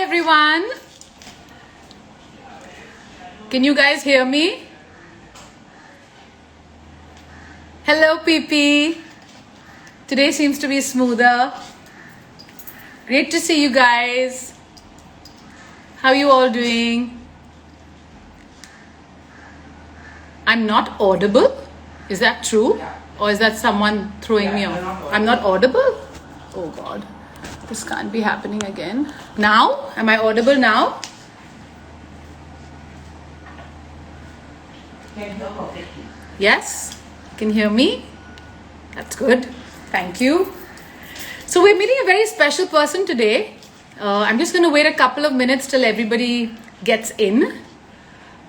everyone. Can you guys hear me? Hello, PP. Today seems to be smoother. Great to see you guys. How are you all doing? I'm not audible. Is that true? Or is that someone throwing me off? I'm not audible? Oh God. This can't be happening again. Now? Am I audible now? Yes? You can hear me? That's good. Thank you. So we're meeting a very special person today. I'm just going to wait a couple of minutes till everybody gets in.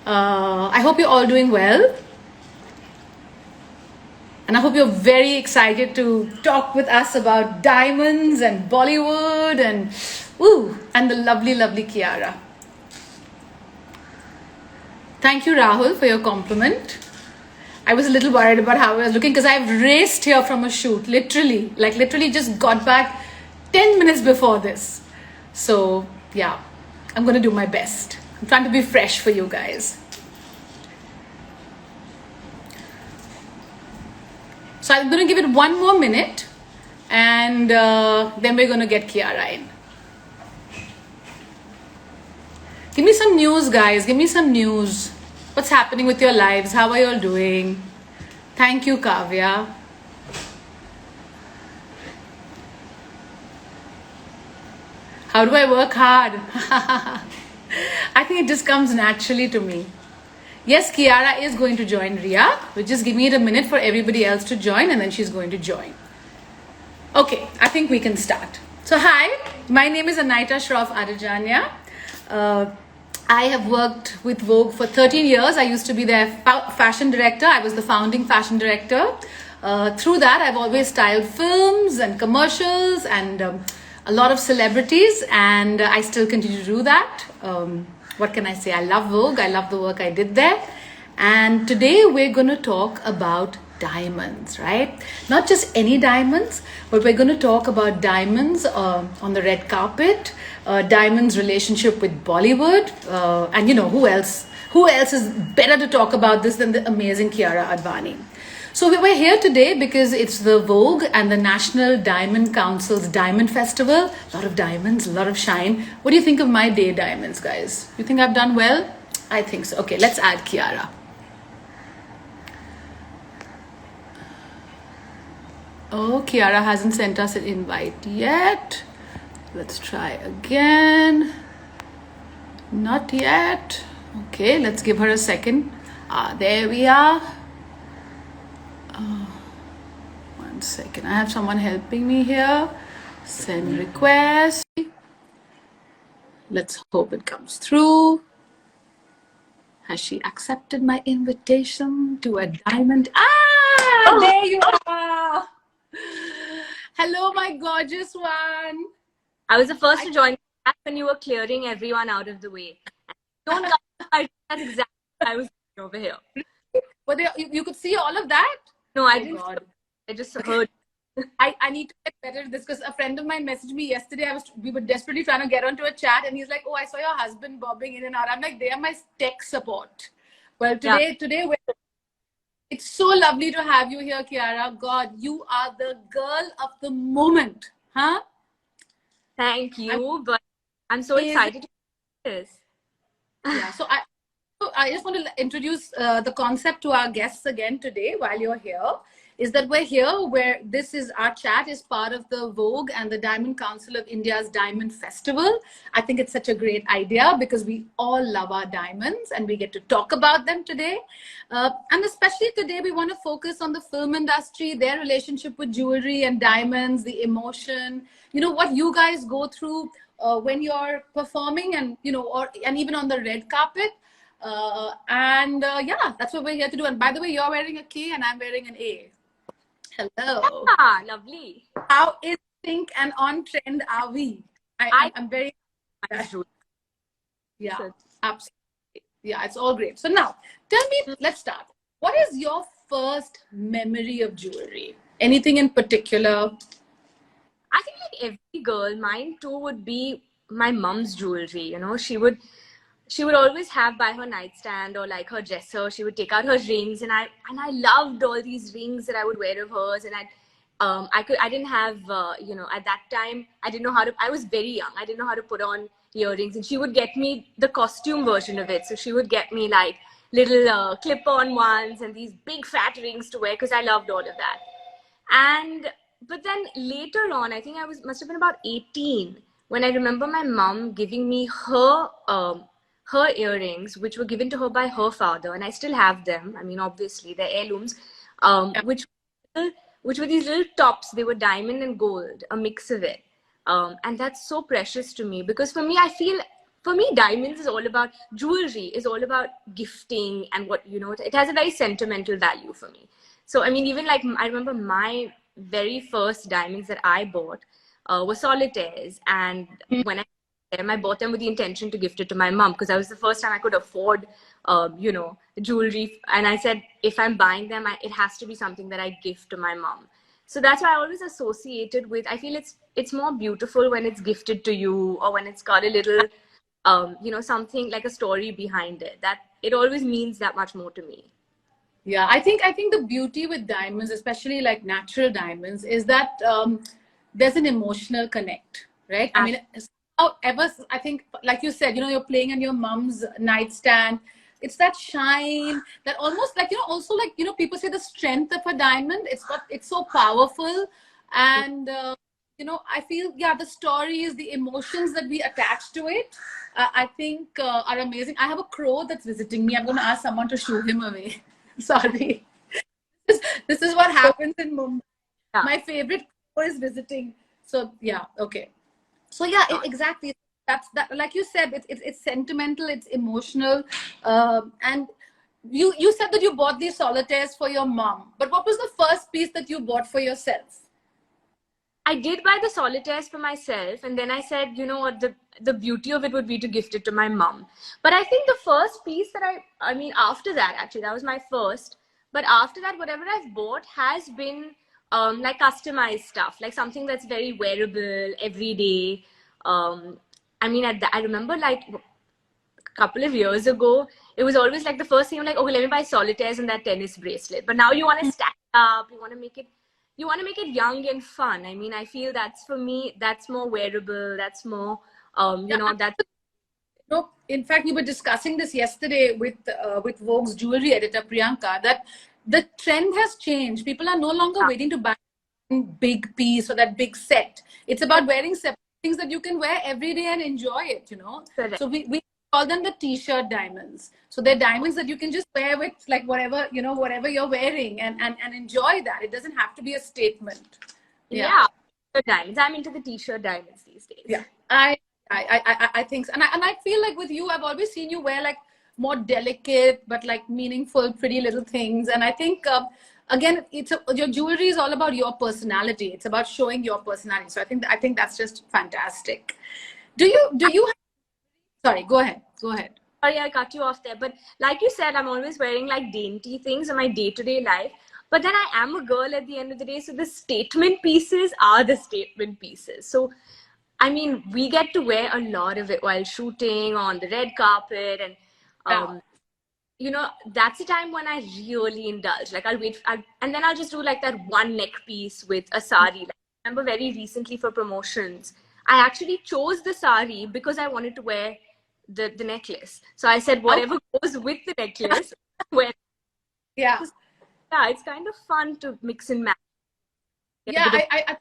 I hope you're all doing well. And I hope you're very excited to talk with us about diamonds and Bollywood and the lovely, lovely Kiara. Thank you, Rahul, for your compliment. I was a little worried about how I was looking because I've raced here from a shoot, literally just got back 10 minutes before this. So yeah, I'm going to do my best. I'm trying to be fresh for you guys. So I'm going to give it one more minute and then we're going to get Kiara in. Give me some news, guys. Give me some news. What's happening with your lives? How are you all doing? Thank you, Kavya. How do I work hard? I think it just comes naturally to me. Yes, Kiara is going to join Ria. We'll just give it a minute for everybody else to join and then she's going to join. Okay, I think we can start. So hi, my name is Anaita Shroff Adajania. I have worked with Vogue for 13 years. I used to be their fashion director. I was the founding fashion director. Through that, I've always styled films and commercials and a lot of celebrities, and I still continue to do that. What can I say? I love Vogue. I love the work I did there. And today we're going to talk about diamonds, right? Not just any diamonds, but we're going to talk about diamonds on the red carpet, diamonds' relationship with Bollywood, and you know, who else is better to talk about this than the amazing Kiara Advani. So we're here today because it's the Vogue and the National Diamond Council's Diamond Festival. A lot of diamonds, a lot of shine. What do you think of my day diamonds, guys? You think I've done well? I think so. Okay, let's add Kiara. Oh, Kiara hasn't sent us an invite yet. Let's try again. Not yet. Okay, let's give her a second. There we are. One second. I have someone helping me here. Send request. Let's hope it comes through. Has she accepted my invitation to a diamond? There you are. Hello, my gorgeous one. I was the first to join when you were clearing everyone out of the way. Don't come. That's exactly what I was doing over here. But you could see all of that? No, I didn't. I just heard. I need to get better at this because a friend of mine messaged me yesterday. We were desperately trying to get onto a chat, and he's like, "Oh, I saw your husband bobbing in and out." I'm like, "They are my tech support." Well, today it's so lovely to have you here, Kiara. God, you are the girl of the moment, huh? Thank you, but I'm so excited to do this. Yeah, so I just want to introduce the concept to our guests again today while you're here. Is that we're here where our chat is part of the Vogue and the Diamond Council of India's Diamond Festival. I think it's such a great idea because we all love our diamonds and we get to talk about them today. And especially today, we want to focus on the film industry, their relationship with jewelry and diamonds, the emotion, you know, what you guys go through when you're performing and, you know, and even on the red carpet. Yeah, that's what we're here to do. And by the way, you're wearing a K and I'm wearing an A. Hello. Ah, lovely. How in sync and on trend are we? I'm very. Yeah, absolutely. Yeah, it's all great. So now, tell me, let's start. What is your first memory of jewelry? Anything in particular? I think like every girl, mine too would be my mom's jewelry. You know, she would always have by her nightstand or like her dresser, she would take out her rings, and I loved all these rings that I would wear of hers. And I didn't have at that time I didn't know how to, I was very young, I didn't know how to put on earrings, and she would get me the costume version of it. So she would get me like little clip-on ones and these big fat rings to wear because I loved all of that. And but then later on, I think I must have been about 18 when I remember my mom giving me her earrings, which were given to her by her father, and I still have them. I mean, obviously they're heirlooms, Yeah. which were these little tops. They were diamond and gold, a mix of it. And that's so precious to me because for me, I feel, for me, diamonds is all about, jewelry is all about gifting, and what, it has a very sentimental value for me. So, I mean, even like, I remember my very first diamonds that I bought were solitaires. And when I bought them with the intention to gift it to my mom because that was the first time I could afford, jewelry. And I said, if I'm buying them, it has to be something that I gift to my mom. So that's why I always associated with. I feel it's more beautiful when it's gifted to you, or when it's got a little, something like a story behind it. That it always means that much more to me. Yeah, I think the beauty with diamonds, especially like natural diamonds, is that there's an emotional connect, right? I mean, however, I think, like you said, you're playing on your mom's nightstand. It's that shine, that almost like, also like, people say the strength of a diamond. It's so powerful, and I feel, yeah, the stories, the emotions that we attach to it, I think are amazing. I have a crow that's visiting me. I'm going to ask someone to shoo him away. Sorry. This is what happens in Mumbai. Yeah. My favorite crow is visiting. So yeah, okay. So yeah, exactly. That's that. Like you said, it's sentimental, it's emotional, and you said that you bought these solitaires for your mom. But what was the first piece that you bought for yourself? I did buy the solitaires for myself, and then I said, you know what, the beauty of it would be to gift it to my mom. But I think the first piece that I mean, after that, actually, that was my first. But after that, whatever I've bought has been like customized stuff, like something that's very wearable, everyday. I mean, I remember like a couple of years ago, it was always like the first thing I'm like, okay, let me buy solitaires and that tennis bracelet. But now you want to stack it up, you want to make it young and fun. I mean, I feel that's, for me, that's more wearable, that's more that's, No, in fact, we were discussing this yesterday with Vogue's jewelry editor Priyanka, that the trend has changed. People are no longer waiting to buy a big piece or that big set. It's about wearing separate things that you can wear every day and enjoy it. correct. So we call them the t-shirt diamonds. So they're diamonds that you can just wear with like whatever you're wearing, and enjoy that. It doesn't have to be a statement. Yeah. The diamonds. I'm into the t-shirt diamonds these days. Yeah, I think so. And I feel like with you, I've always seen you wear like more delicate but like meaningful, pretty little things. And I think again, your jewelry is all about your personality. It's about showing your personality. So I think that's just fantastic. Do you? Sorry, go ahead. Go ahead. Sorry, I cut you off there. But like you said, I'm always wearing like dainty things in my day-to-day life. But then I am a girl at the end of the day. So the statement pieces are the statement pieces. So, I mean, we get to wear a lot of it while shooting on the red carpet. And, that's the time when I really indulge. Like and then I'll just do like that one neck piece with a sari. Like, I remember very recently for promotions, I actually chose the sari because I wanted to wear the necklace. So I said, whatever goes with the necklace, wear. Yeah. Yeah, it's kind of fun to mix and match. Yeah, I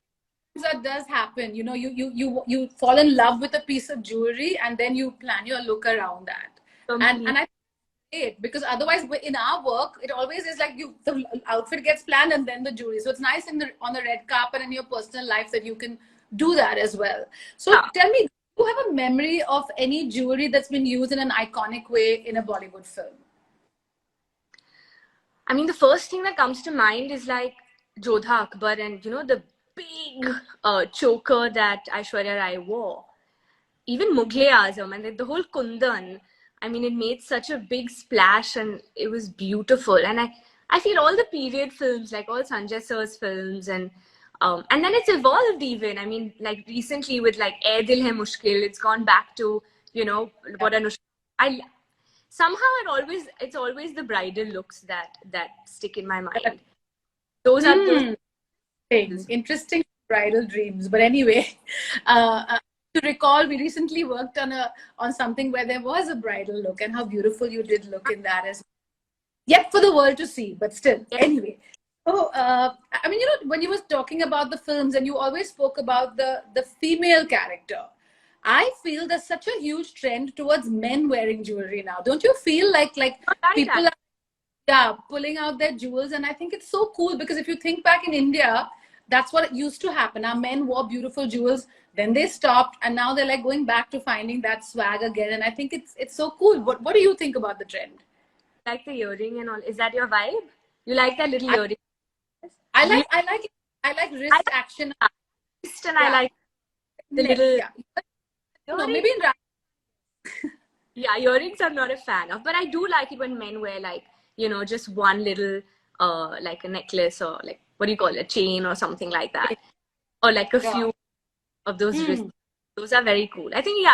that does happen. You fall in love with a piece of jewelry, and then you plan your look around that. And I it, because otherwise in our work it always is like the outfit gets planned and then the jewelry. So it's nice on the red carpet and your personal life that you can do that as well. So tell me, do you have a memory of any jewelry that's been used in an iconic way in a Bollywood film? I mean, the first thing that comes to mind is like Jodha Akbar and the big choker that Aishwarya Rai wore. Even Mughal Azam and the whole Kundan. I mean, it made such a big splash and it was beautiful. And I feel all the period films, like all Sanjay Sir's films and And then it's evolved even. I mean, like recently with like Ae Dil Hai Mushkil, it's gone back to, you know, what Anushka. I somehow it's always the bridal looks that stick in my mind. Those are those. Interesting bridal dreams. But anyway, to recall, we recently worked on something where there was a bridal look, and how beautiful you did look in that as well. Yet for the world to see, but still. Yeah. Anyway. So, I mean, you know, when you were talking about the films and you always spoke about the female character, I feel there's such a huge trend towards men wearing jewelry now. Don't you feel like people are pulling out their jewels? And I think it's so cool because if you think back in India, that's what used to happen. Our men wore beautiful jewels, then they stopped, and now they're like going back to finding that swag again. And I think it's so cool. What do you think about the trend? Like the earring and all. Is that your vibe? You like that little earring? I like wrist action. Wrist, and I like the little. No, maybe in yeah, earrings I'm not a fan of, but I do like it when men wear like, you know, just one little like a necklace or like what do you call it, a chain or something like that, or like a few of those wrists. Those are very cool. I think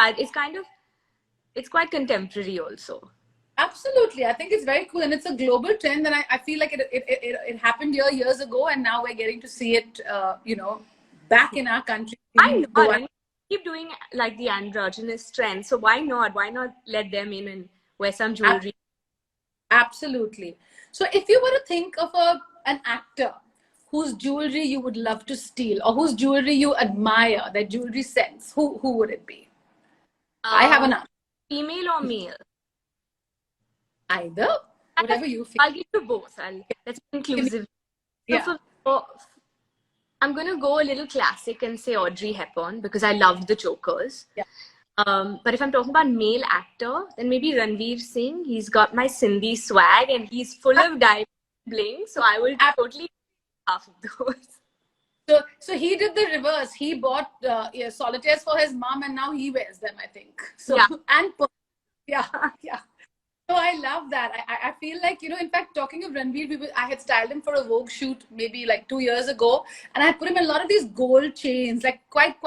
it's quite contemporary also. Absolutely, I think it's very cool, and it's a global trend, and I feel like it happened years ago, and now we're getting to see it, you know, back in our country. I know. Keep doing like the androgynous trend, so why not let them in and wear some jewelry? Absolutely. So if you were to think of an actor whose jewelry you would love to steal, or whose jewelry you admire, their jewelry sense, who would it be? I have an answer. Female or male? Either, whatever you feel. I'll give you both. Let's be inclusive. Yeah. So I'm going to go a little classic and say Audrey Hepburn because I loved The Chokers. Yeah. But if I'm talking about male actor, then maybe Ranveer Singh. He's got my Sindhi swag and he's full of diamond bling. So I will totally half of those. So he did the reverse. He bought solitaires for his mom, and now he wears them, I think. So yeah. So I love that. I feel like, you know, in fact, talking of Ranveer, I had styled him for a Vogue shoot maybe like 2 years ago, and I put him in a lot of these gold chains, like quite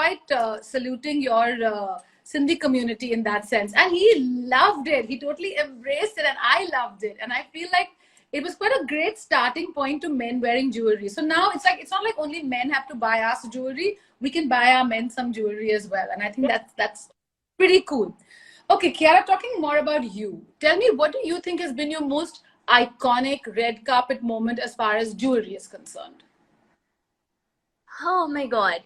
saluting your Sindhi community in that sense. And he loved it. He totally embraced it, and I loved it. And I feel like it was quite a great starting point to men wearing jewelry. So now it's not like only men have to buy us jewelry. We can buy our men some jewelry as well. And I think that's pretty cool. Okay, Kiara, talking more about you. Tell me, what do you think has been your most iconic red carpet moment as far as jewelry is concerned? Oh my God.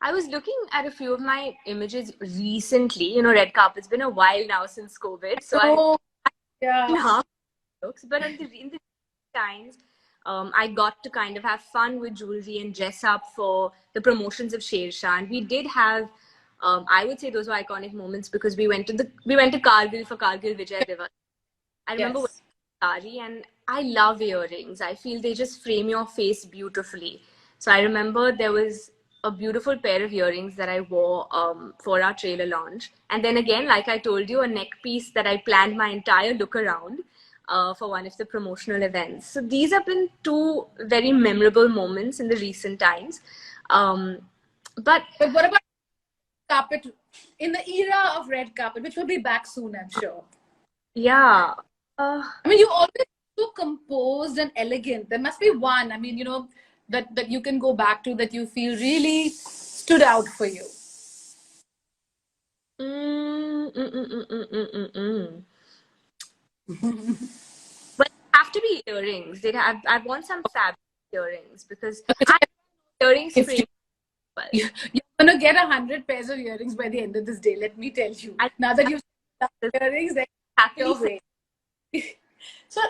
I was looking at a few of my images recently. You know, red carpet's been a while now since COVID. So looks, but in the times, I got to kind of have fun with jewelry and dress up for the promotions of Sher Shah. And we did have, I would say those were iconic moments because we went to Kargil for Kargil Vijay Divas. I remember sari, and I love earrings. I feel they just frame your face beautifully. So I remember there was a beautiful pair of earrings that I wore for our trailer launch. And then again, like I told you, a neck piece that I planned my entire look around for one of the promotional events. So these have been two very memorable moments in the recent times. But what about carpet in the era of red carpet, which will be back soon, I'm sure? Yeah. I mean, you always so composed and elegant. There must be one, I mean, you know, that you can go back to that you feel really stood out for you. But have to be earrings. I want some fabric earrings because earrings frame. You're gonna get 100 pairs of earrings by the end of this day. Let me tell you. Now that you've earrings, happily. So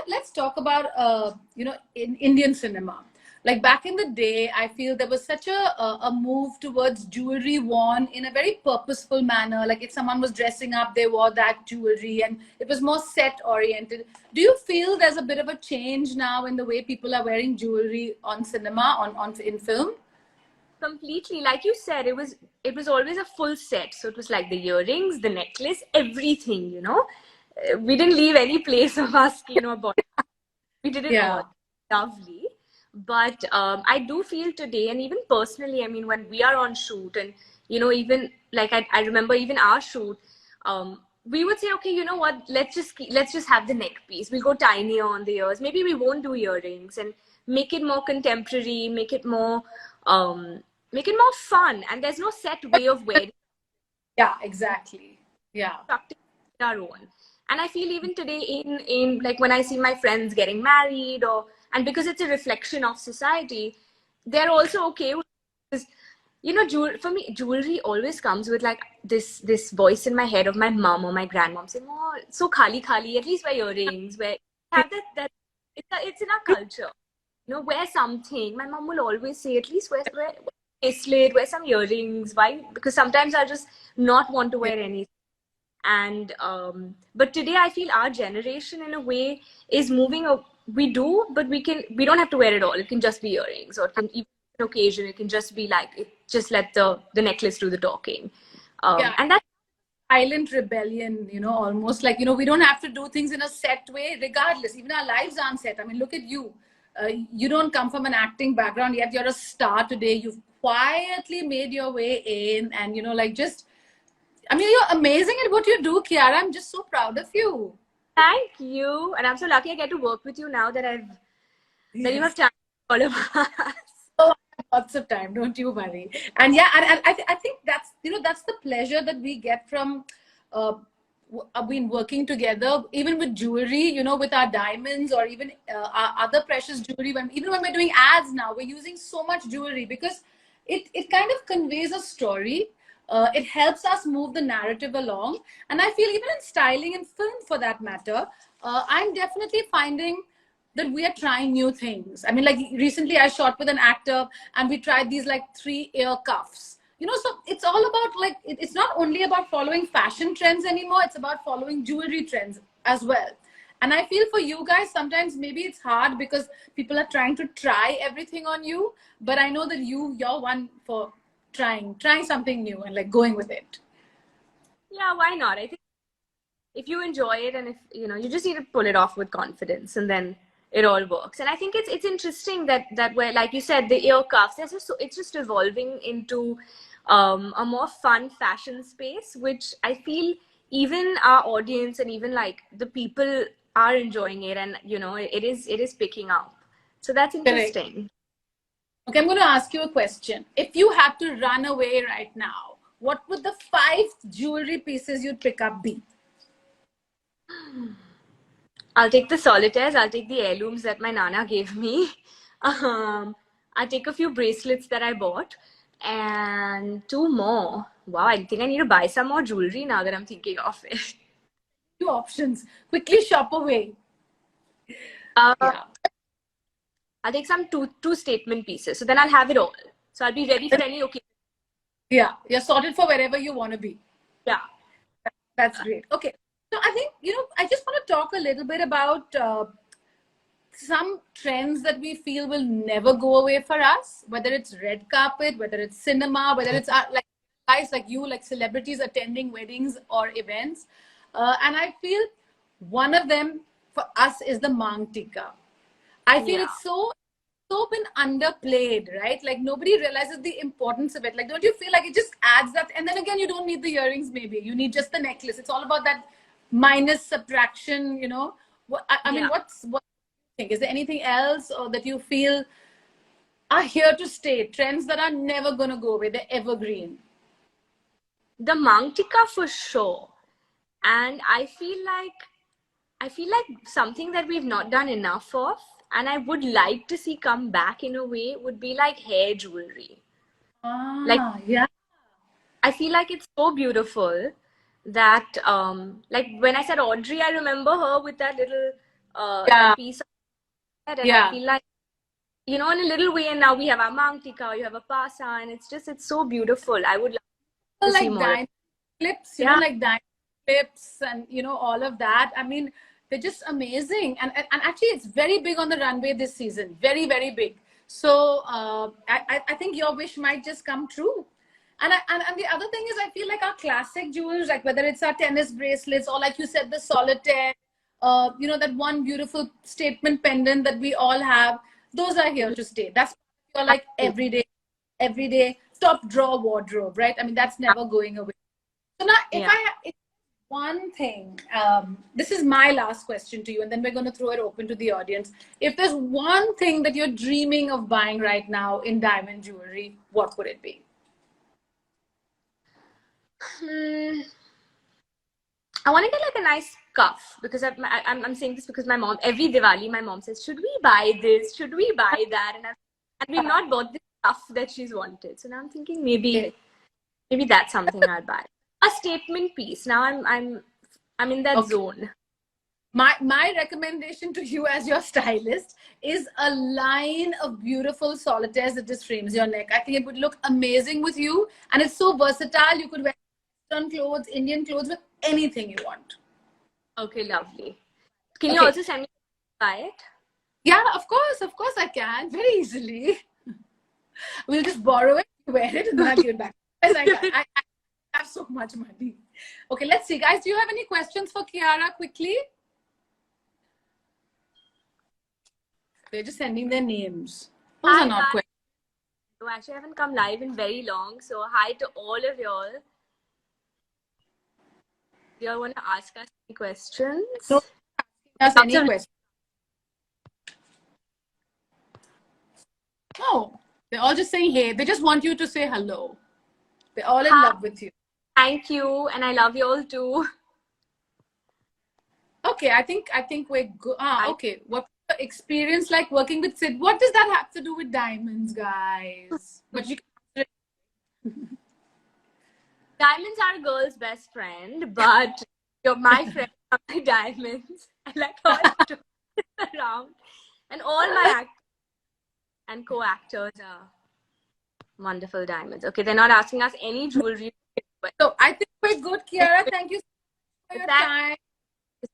let's talk about you know, in Indian cinema. Like back in the day, I feel there was such a move towards jewelry worn in a very purposeful manner. Like if someone was dressing up, they wore that jewelry, and it was more set oriented. Do you feel there's a bit of a change now in the way people are wearing jewelry on cinema, in film? Completely. Like you said, it was always a full set. So it was like the earrings, the necklace, everything, you know. We didn't leave any place of our skin or body. We did it all. Lovely. But I do feel today, and even personally, I mean, when we are on shoot, and even like I remember even our shoot, we would say, okay, you know what, let's just have the neck piece. We'll go tinier on the ears. Maybe we won't do earrings, and make it more contemporary, make it more fun. And there's no set way of wearing. Yeah, exactly. Yeah. Our own. And I feel even today in like when I see my friends getting married, and because it's a reflection of society, they're also okay with this. For me, jewelry always comes with like this voice in my head of my mom or my grandmom saying, "Oh, so khali khali. At least wear earrings. Wear have that. It's in our culture. Wear something." My mom will always say, "At least wear bracelet, wear some earrings." Why? Because sometimes I just not want to wear anything. And but today I feel our generation in a way is moving. We do, but we don't have to wear it all. It can just be earrings, or it can even an occasion. It can just be like it. Just let the necklace do the talking. Yeah. And that's Silent rebellion, almost like, we don't have to do things in a set way, regardless. Even our lives aren't set. I mean, look at you. You don't come from an acting background, yet you're a star today. You've quietly made your way in, and, I mean, you're amazing at what you do, Kiara. I'm just so proud of you. Thank you. And I'm so lucky I get to work with you now that that you have time for all of us. Oh, lots of time, don't you worry. And yeah, and I think that's that's the pleasure that we get from been working together, even with jewelry, with our diamonds, or even our other precious jewelry. Even when we're doing ads now, we're using so much jewelry because it kind of conveys a story. It helps us move the narrative along. And I feel even in styling and film, for that matter, I'm definitely finding that we are trying new things. I mean, like recently I shot with an actor and we tried these like 3 ear cuffs. So it's all about like, it's not only about following fashion trends anymore, it's about following jewelry trends as well. And I feel for you guys, sometimes maybe it's hard because people are trying to try everything on you. But I know that you're one for trying something new and like going with it. Yeah, why not? I think if you enjoy it, and if you just need to pull it off with confidence, and then it all works. And I think it's interesting that where, like you said, the ear cuffs, it's just evolving into a more fun fashion space, which I feel even our audience and even like the people are enjoying it, and it is picking up. So that's interesting. Correct. Okay, I'm going to ask you a question. If you had to run away right now, what would the 5 jewelry pieces you'd pick up be? I'll take the solitaires. I'll take the heirlooms that my nana gave me. I'll take a few bracelets that I bought, and 2 more. Wow, I think I need to buy some more jewelry now that I'm thinking of it. 2 options. Quickly shop away. Yeah. I'll take some two statement pieces. So then I'll have it all. So I'll be ready for any occasion. Yeah, you're sorted for wherever you want to be. Yeah. That's great. Okay. So I think, I just want to talk a little bit about some trends that we feel will never go away for us, whether it's red carpet, whether it's cinema, whether it's like guys like you, like celebrities attending weddings or events. And I feel one of them for us is the Mang Tika. I feel it's so been underplayed, right? Like nobody realizes the importance of it. Like, don't you feel like it just adds that? And then again, you don't need the earrings, maybe. You need just the necklace. It's all about that minus subtraction, I mean, what do you think? Is there anything else or that you feel are here to stay? Trends that are never going to go away. They're evergreen. The Mang Tika for sure. And I feel like something that we've not done enough of, and I would like to see come back in a way, would be like hair jewelry. Yeah. I feel like it's so beautiful that like when I said Audrey, I remember her with that little that piece of hair, and I feel like in a little way, and now we have our Mang Tika, you have a Pasa, and it's so beautiful. I would like to see more diamond clips, like diamond clips and all of that. I mean, they're just amazing, and actually it's very big on the runway this season, very, very big. So I think your wish might just come true. And the other thing is, I feel like our classic jewels, like whether it's our tennis bracelets or like you said, the solitaire, that one beautiful statement pendant that we all have, those are here to stay. That's your like everyday top drawer wardrobe, right? I mean, that's never going away. So now, if one thing, this is my last question to you, and then we're going to throw it open to the audience. If there's one thing that you're dreaming of buying right now in diamond jewelry, what would it be? I want to get like a nice cuff, because I'm saying this because my mom, every Diwali, my mom says, should we buy this? Should we buy that? And we've not bought the cuff that she's wanted. So now I'm thinking maybe that's something I'll buy. A statement piece. Now I'm in that zone. My recommendation to you as your stylist is a line of beautiful solitaires that just frames your neck. I think it would look amazing with you, and it's so versatile. You could wear Western clothes, Indian clothes, with anything you want. Okay, lovely. Can you also send me buy it? Yeah, of course I can, very easily. We'll just borrow it, wear it, and then I'll give it back. I have so much money. Okay, let's see, guys. Do you have any questions for Kiara quickly? They're just sending their names. Those are not questions. So actually, I haven't come live in very long. So hi to all of y'all. Do y'all want to ask us any questions? No, ask any questions. No, they're all just saying hey. They just want you to say hello. They're all in love with you. Thank you, and I love you all too. Okay, I think we're good. Okay. What experience like working with Sid? What does that have to do with diamonds, guys? But you diamonds are a girl's best friend, but you're my friend are my diamonds. I like all to around, and all my actors and co-actors are wonderful diamonds. Okay, they're not asking us any jewelry. So I think we're good, Kiara. Thank you so much for your time.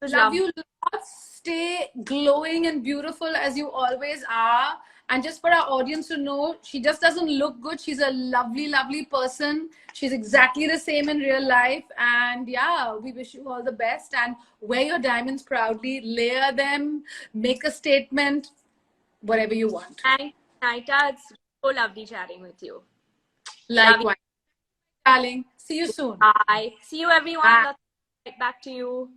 Love you lots. Stay glowing and beautiful as you always are. And just for our audience to know, she just doesn't look good. She's a lovely, lovely person. She's exactly the same in real life. And yeah, we wish you all the best. And wear your diamonds proudly. Layer them. Make a statement. Whatever you want. Thanks, Naita. It's so lovely chatting with you. Likewise. Darling. See you soon. Bye. See you, everyone. Right back to you.